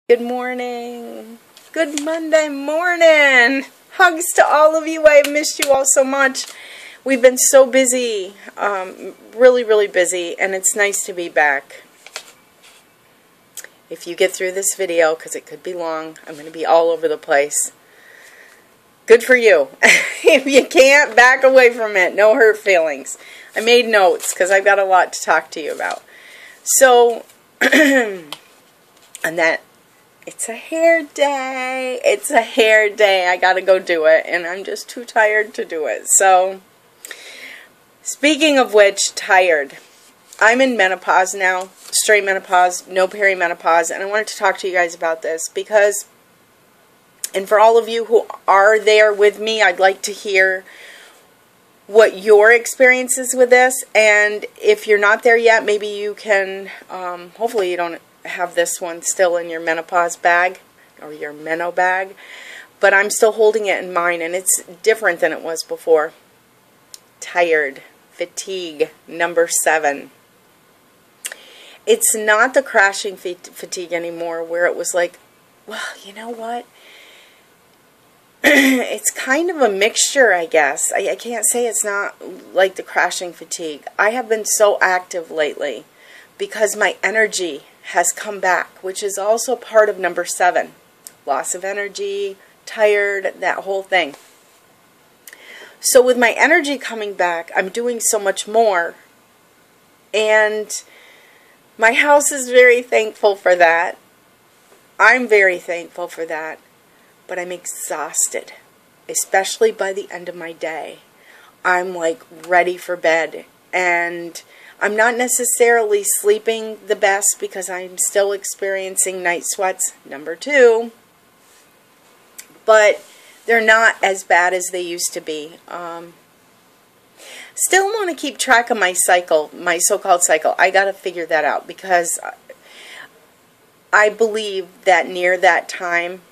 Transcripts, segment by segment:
Good morning. Good Monday morning. Hugs to all of you. I have missed you all so much. We've been so busy, really busy, and it's nice to be back. If you get through this video, because it could be long, I'm going to be all over the place. Good for you. If you can't, back away from it. No hurt feelings. I made notes because I've got a lot to talk to you about. So, and that, it's a hair day. It's a hair day. I got to go do it, and I'm just too tired to do it. So, speaking of which, tired. I'm in menopause now, straight menopause, no perimenopause, and I wanted to talk to you guys about this because, and for all of you who are there with me, I'd like to hear what your experience is with this, and if you're not there yet, maybe you can, hopefully you don't have this one still in your menopause bag, or your meno bag, but I'm still holding it in mine, and it's different than it was before. Tired, fatigue, number 7. It's not the crashing fatigue anymore, where it was like, well, you know what? It's kind of a mixture, I guess. I can't say it's not like the crashing fatigue. I have been so active lately because my energy has come back, which is also part of number 7. Loss of energy, tired, that whole thing. So with my energy coming back, I'm doing so much more. And my house is very thankful for that. I'm very thankful for that. But I'm exhausted, especially by the end of my day. I'm like ready for bed, and I'm not necessarily sleeping the best because I'm still experiencing night sweats, number 2, but they're not as bad as they used to be. Still want to keep track of my cycle, my so-called cycle. I got to figure that out because I believe that near that time,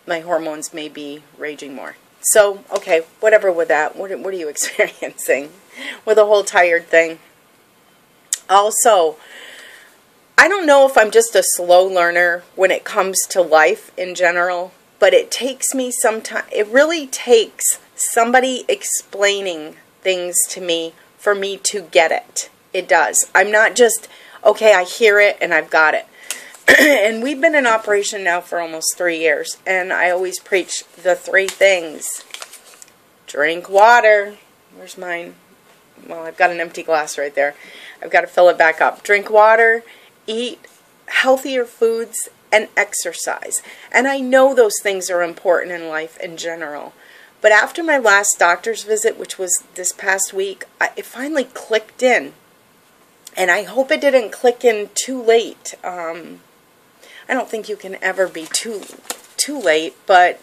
my hormones may be raging more. So, okay, whatever with that. What are you experiencing with the whole tired thing? Also, I don't know if I'm just a slow learner when it comes to life in general, but it takes me some time. It really takes somebody explaining things to me for me to get it. It does. I'm not just, okay, I hear it and I've got it. And we've been in operation now for almost 3 years, and I always preach the 3 things. Drink water. Where's mine? Well, I've got an empty glass right there. I've got to fill it back up. Drink water, eat healthier foods, and exercise. And I know those things are important in life in general. But after my last doctor's visit, which was this past week, it finally clicked in. And I hope it didn't click in too late. I don't think you can ever be too late, but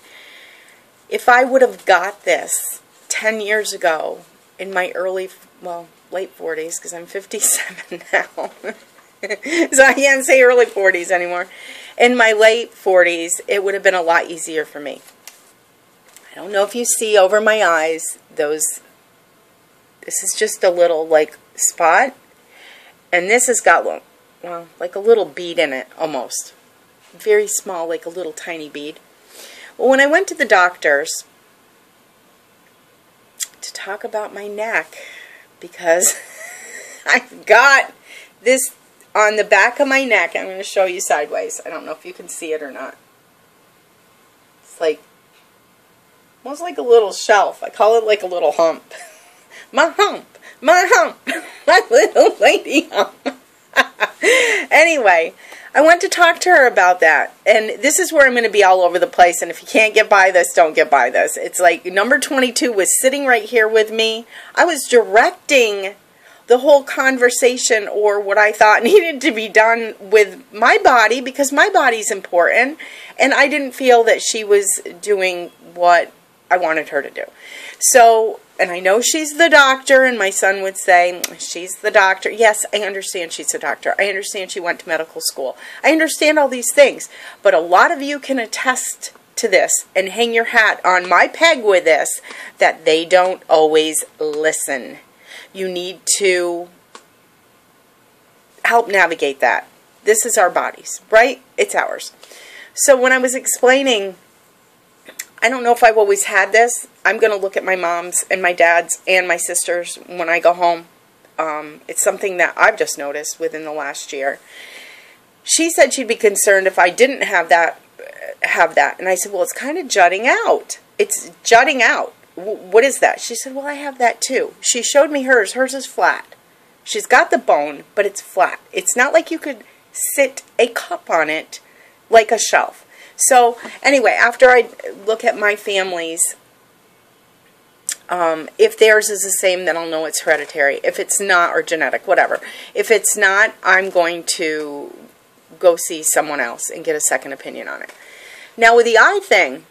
if I would have got this 10 years ago in my late 40s, because I'm 57 now, so I can't say early 40s anymore. In my late 40s, it would have been a lot easier for me. I don't know if you see over my eyes, this is just a little, like, spot, and this has got, well, like a little bead in it, almost. Very small, like a little tiny bead. Well, when I went to the doctors to talk about my neck, because I've got this on the back of my neck. I'm going to show you sideways. I don't know if you can see it or not. It's like, almost like a little shelf. I call it like a little hump. My hump, my little lady hump. Anyway, I went to talk to her about that, and this is where I'm going to be all over the place, and if you can't get by this, don't get by this. It's like number 22 was sitting right here with me. I was directing the whole conversation, or what I thought needed to be done with my body, because my body's important, and I didn't feel that she was doing what I wanted her to do. So, and I know she's the doctor, and my son would say, she's the doctor. Yes, I understand she's a doctor. I understand she went to medical school. I understand all these things. But a lot of you can attest to this and hang your hat on my peg with this, that they don't always listen. You need to help navigate that. This is our bodies, right? It's ours. So when I was explaining, I don't know if I've always had this. I'm going to look at my mom's and my dad's and my sister's when I go home. It's something that I've just noticed within the last year. She said she'd be concerned if I didn't have that. And I said, well, it's kind of jutting out. It's jutting out. What is that? She said, well, I have that too. She showed me hers. Hers is flat. She's got the bone, but it's flat. It's not like you could sit a cup on it like a shelf. So anyway, after I look at my family's, if theirs is the same, then I'll know it's hereditary. If it's not, or genetic, whatever. If it's not, I'm going to go see someone else and get a second opinion on it. Now with the eye thing,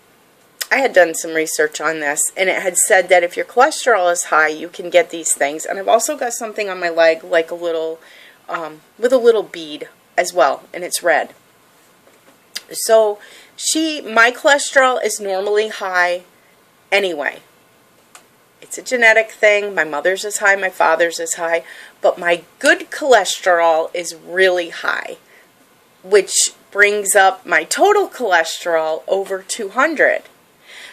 I had done some research on this, and it had said that if your cholesterol is high, you can get these things. And I've also got something on my leg, like a little, with a little bead as well, and it's red. So my cholesterol is normally high anyway. It's a genetic thing. My mother's is high, my father's is high, but my good cholesterol is really high, which brings up my total cholesterol over 200.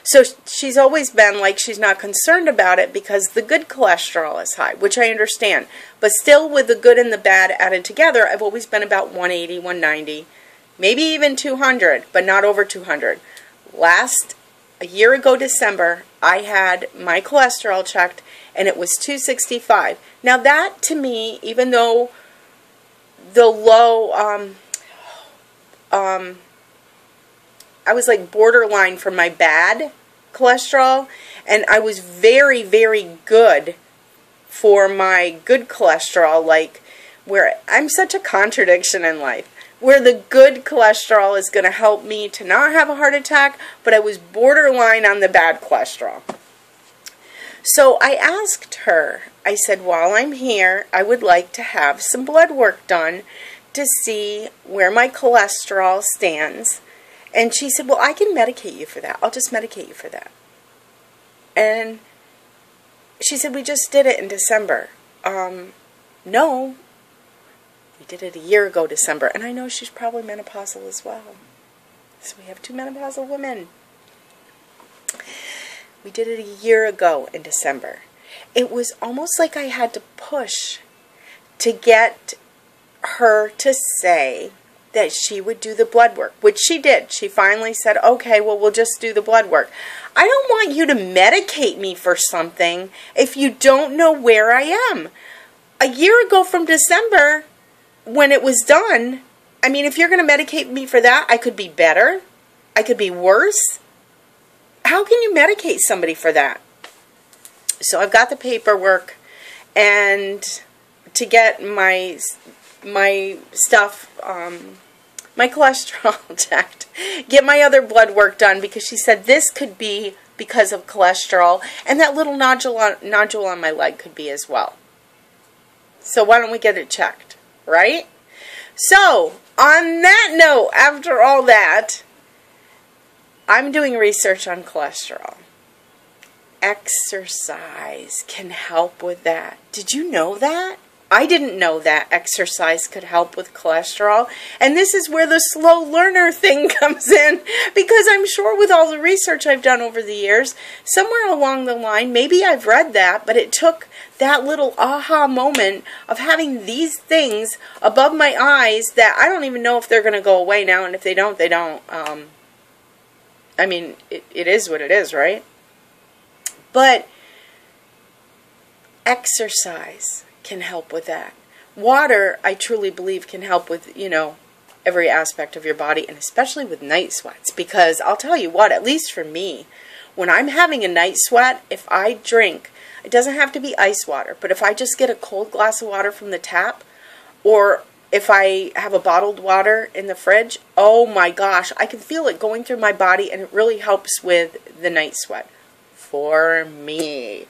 So she's always been like she's not concerned about it because the good cholesterol is high, which I understand. But still, with the good and the bad added together, I've always been about 180, 190, maybe even 200, but not over 200. A year ago December, I had my cholesterol checked, and it was 265. Now that, to me, even though the low, I was like borderline for my bad cholesterol, and I was very, very good for my good cholesterol, like where I'm such a contradiction in life, where the good cholesterol is going to help me to not have a heart attack, but I was borderline on the bad cholesterol. So I asked her, I said, while I'm here, I would like to have some blood work done to see where my cholesterol stands. And she said, well, I can medicate you for that. I'll just medicate you for that. And she said, we just did it in December. No. We did it a year ago December. And I know she's probably menopausal as well. So we have two menopausal women. We did it a year ago in December. It was almost like I had to push to get her to say that she would do the blood work, which she did. She finally said, okay, well, we'll just do the blood work. I don't want you to medicate me for something if you don't know where I am. A year ago from December, when it was done, I mean, if you're going to medicate me for that, I could be better. I could be worse. How can you medicate somebody for that? So I've got the paperwork, and to get my stuff, my cholesterol checked, get my other blood work done, because she said this could be because of cholesterol, and that little nodule on my leg could be as well. So why don't we get it checked, right? So on that note, after all that, I'm doing research on cholesterol. Exercise can help with that. Did you know that? I didn't know that exercise could help with cholesterol. And this is where the slow learner thing comes in, because I'm sure with all the research I've done over the years, somewhere along the line, maybe I've read that, but it took that little aha moment of having these things above my eyes that I don't even know if they're going to go away now, and if they don't, they don't. I mean, it is what it is, right? But exercise can help with that. Water, I truly believe, can help with, every aspect of your body, and especially with night sweats, because I'll tell you what, at least for me, when I'm having a night sweat, if I drink, it doesn't have to be ice water, but if I just get a cold glass of water from the tap, or if I have a bottled water in the fridge, oh my gosh, I can feel it going through my body, and it really helps with the night sweat. For me.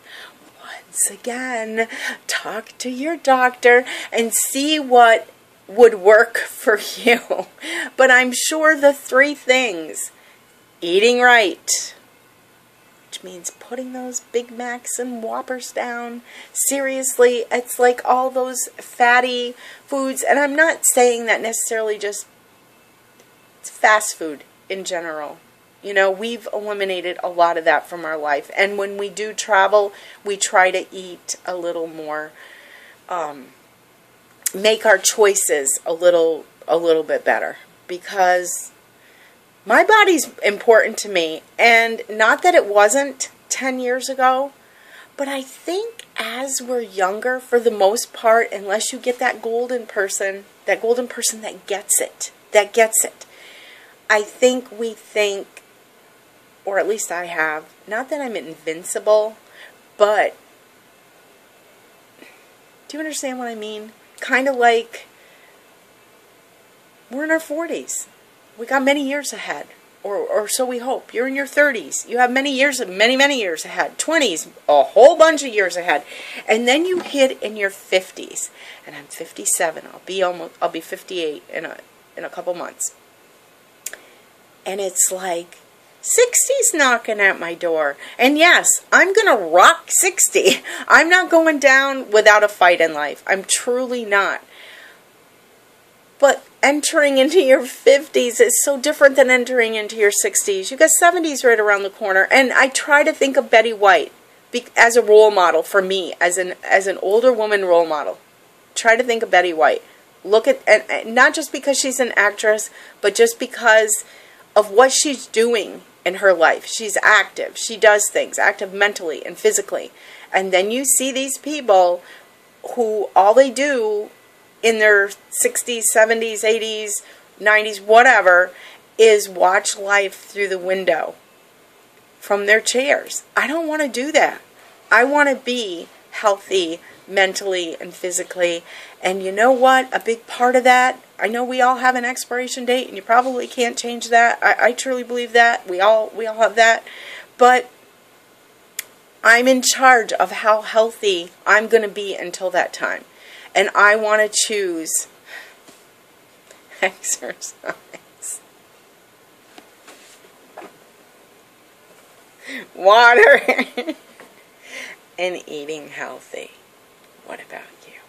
Once again, talk to your doctor and see what would work for you. But I'm sure the three things: eating right, means putting those Big Macs and Whoppers down. Seriously, it's like all those fatty foods. And I'm not saying that necessarily just fast food in general. You know, we've eliminated a lot of that from our life. And when we do travel, we try to eat a little more, make our choices a little bit better. Because my body's important to me, and not that it wasn't 10 years ago, but I think as we're younger, for the most part, unless you get that golden person that gets it, I think we think, or at least I have, not that I'm invincible, but do you understand what I mean? Kind of like we're in our 40s. We got many years ahead, or so we hope. You're in your 30s. You have many years ahead. 20s, a whole bunch of years ahead. And then you hit in your 50s. And I'm 57. I'll be 58 in a couple months. And it's like 60's knocking at my door. And yes, I'm going to rock 60. I'm not going down without a fight in life. I'm truly not. But entering into your 50s is so different than entering into your 60s. You got 70s right around the corner. And I try to think of Betty White as a role model for me, as an older woman role model. Try to think of Betty White. Look at, and not just because she's an actress, but just because of what she's doing in her life. She's active. She does things, active mentally and physically. And then you see these people who all they do in their 60s, 70s, 80s, 90s, whatever, is watch life through the window from their chairs. I don't want to do that. I want to be healthy mentally and physically. And you know what? A big part of that, I know we all have an expiration date, and you probably can't change that. I truly believe that. We all have that. But I'm in charge of how healthy I'm going to be until that time. And I want to choose exercise, water, and eating healthy. What about you?